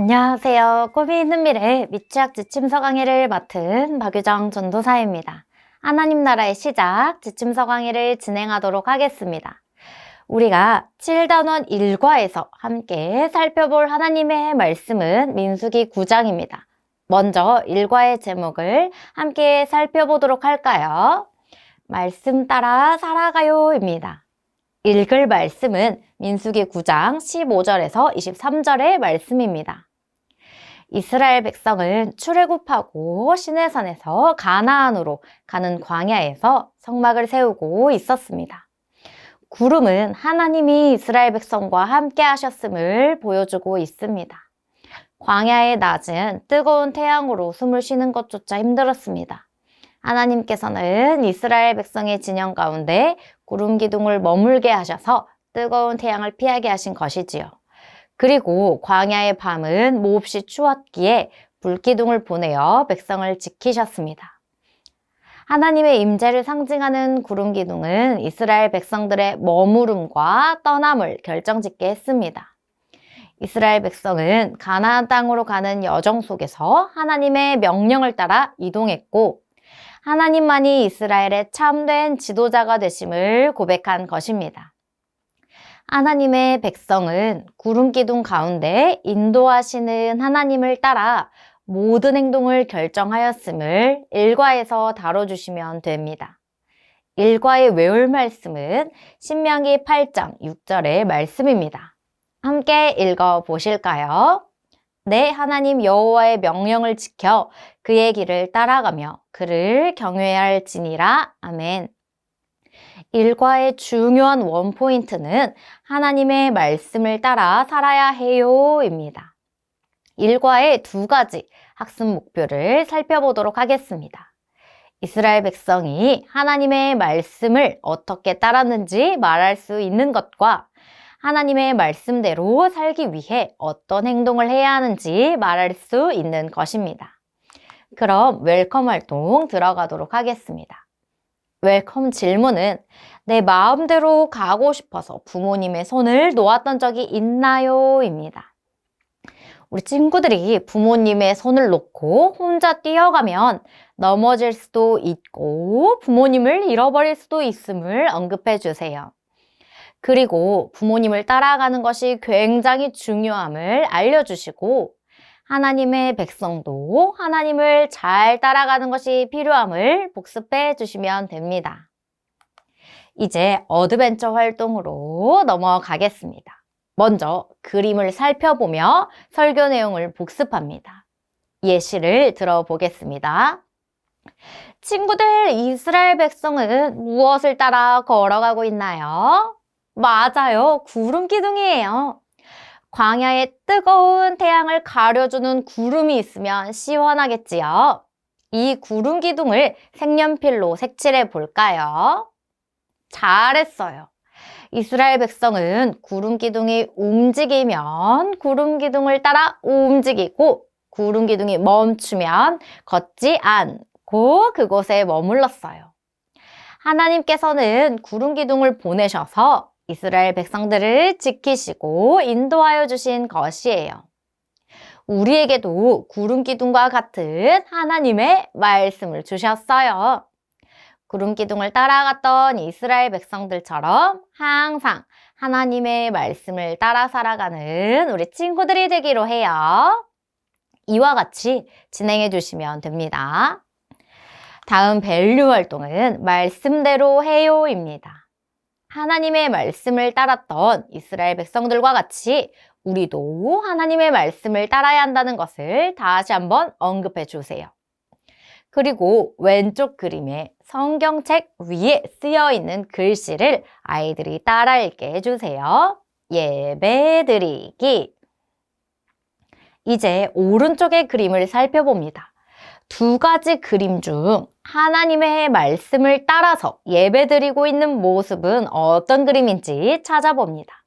안녕하세요. 꿈이 있는 미래 미취학 지침서 강의를 맡은 박유정 전도사입니다. 하나님 나라의 시작 지침서 강의를 진행하도록 하겠습니다. 우리가 7단원 1과에서 함께 살펴볼 하나님의 말씀은 민수기 9장입니다. 먼저 1과의 제목을 함께 살펴보도록 할까요? 말씀 따라 살아가요입니다. 읽을 말씀은 민수기 9장 15절에서 23절의 말씀입니다. 이스라엘 백성은 출애굽하고 시내산에서 가나안으로 가는 광야에서 성막을 세우고 있었습니다. 구름은 하나님이 이스라엘 백성과 함께 하셨음을 보여주고 있습니다. 광야의 낮은 뜨거운 태양으로 숨을 쉬는 것조차 힘들었습니다. 하나님께서는 이스라엘 백성의 진영 가운데 구름 기둥을 머물게 하셔서 뜨거운 태양을 피하게 하신 것이지요. 그리고 광야의 밤은 몹시 추웠기에 불기둥을 보내어 백성을 지키셨습니다. 하나님의 임재를 상징하는 구름 기둥은 이스라엘 백성들의 머무름과 떠남을 결정짓게 했습니다. 이스라엘 백성은 가나안 땅으로 가는 여정 속에서 하나님의 명령을 따라 이동했고 하나님만이 이스라엘의 참된 지도자가 되심을 고백한 것입니다. 하나님의 백성은 구름 기둥 가운데 인도하시는 하나님을 따라 모든 행동을 결정하였음을 1과에서 다뤄주시면 됩니다. 1과의 외울 말씀은 신명기 8장 6절의 말씀입니다. 함께 읽어보실까요? 내 하나님 여호와의 명령을 지켜 그의 길을 따라가며 그를 경외할지니라. 아멘. 1과의 중요한 원포인트는 하나님의 말씀을 따라 살아야 해요입니다. 1과의 두 가지 학습 목표를 살펴보도록 하겠습니다. 이스라엘 백성이 하나님의 말씀을 어떻게 따랐는지 말할 수 있는 것과 하나님의 말씀대로 살기 위해 어떤 행동을 해야 하는지 말할 수 있는 것입니다. 그럼 웰컴 활동 들어가도록 하겠습니다. 웰컴 질문은 내 마음대로 가고 싶어서 부모님의 손을 놓았던 적이 있나요? 입니다. 우리 친구들이 부모님의 손을 놓고 혼자 뛰어가면 넘어질 수도 있고 부모님을 잃어버릴 수도 있음을 언급해 주세요. 그리고 부모님을 따라가는 것이 굉장히 중요함을 알려주시고 하나님의 백성도 하나님을 잘 따라가는 것이 필요함을 복습해 주시면 됩니다. 이제 어드벤처 활동으로 넘어가겠습니다. 먼저 그림을 살펴보며 설교 내용을 복습합니다. 예시를 들어보겠습니다. 친구들, 이스라엘 백성은 무엇을 따라 걸어가고 있나요? 맞아요. 구름 기둥이에요. 광야의 뜨거운 태양을 가려주는 구름이 있으면 시원하겠지요. 이 구름 기둥을 색연필로 색칠해 볼까요? 잘했어요. 이스라엘 백성은 구름 기둥이 움직이면 구름 기둥을 따라 움직이고 구름 기둥이 멈추면 걷지 않고 그곳에 머물렀어요. 하나님께서는 구름 기둥을 보내셔서 이스라엘 백성들을 지키시고 인도하여 주신 것이에요. 우리에게도 구름 기둥과 같은 하나님의 말씀을 주셨어요. 구름 기둥을 따라갔던 이스라엘 백성들처럼 항상 하나님의 말씀을 따라 살아가는 우리 친구들이 되기로 해요. 이와 같이 진행해 주시면 됩니다. 다음 밸류 활동은 말씀대로 해요입니다. 하나님의 말씀을 따랐던 이스라엘 백성들과 같이 우리도 하나님의 말씀을 따라야 한다는 것을 다시 한번 언급해 주세요. 그리고 왼쪽 그림에 성경책 위에 쓰여 있는 글씨를 아이들이 따라 읽게 해주세요. 예배드리기. 이제 오른쪽의 그림을 살펴봅니다. 두 가지 그림 중 하나님의 말씀을 따라서 예배드리고 있는 모습은 어떤 그림인지 찾아봅니다.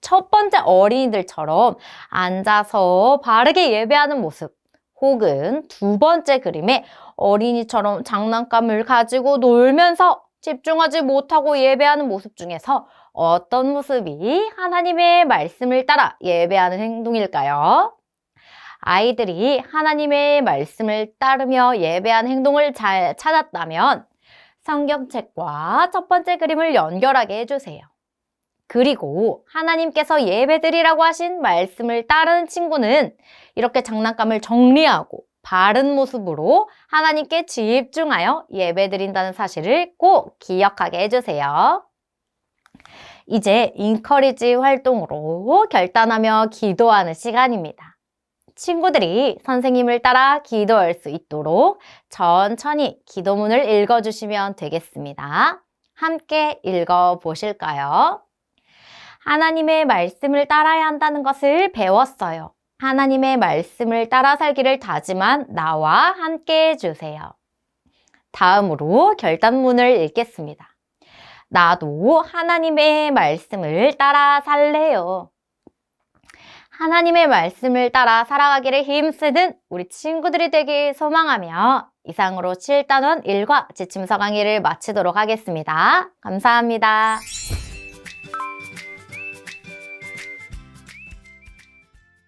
첫 번째 어린이들처럼 앉아서 바르게 예배하는 모습, 혹은 두 번째 그림에 어린이처럼 장난감을 가지고 놀면서 집중하지 못하고 예배하는 모습 중에서 어떤 모습이 하나님의 말씀을 따라 예배하는 행동일까요? 아이들이 하나님의 말씀을 따르며 예배한 행동을 잘 찾았다면 성경책과 첫 번째 그림을 연결하게 해주세요. 그리고 하나님께서 예배드리라고 하신 말씀을 따르는 친구는 이렇게 장난감을 정리하고 바른 모습으로 하나님께 집중하여 예배드린다는 사실을 꼭 기억하게 해주세요. 이제 인커리지 활동으로 결단하며 기도하는 시간입니다. 친구들이 선생님을 따라 기도할 수 있도록 천천히 기도문을 읽어주시면 되겠습니다. 함께 읽어보실까요? 하나님의 말씀을 따라야 한다는 것을 배웠어요. 하나님의 말씀을 따라 살기를 다짐한 나와 함께 해주세요. 다음으로 결단문을 읽겠습니다. 나도 하나님의 말씀을 따라 살래요. 하나님의 말씀을 따라 살아가기를 힘쓰는 우리 친구들이 되길 소망하며 이상으로 7단원 1과 지침서 강의를 마치도록 하겠습니다. 감사합니다.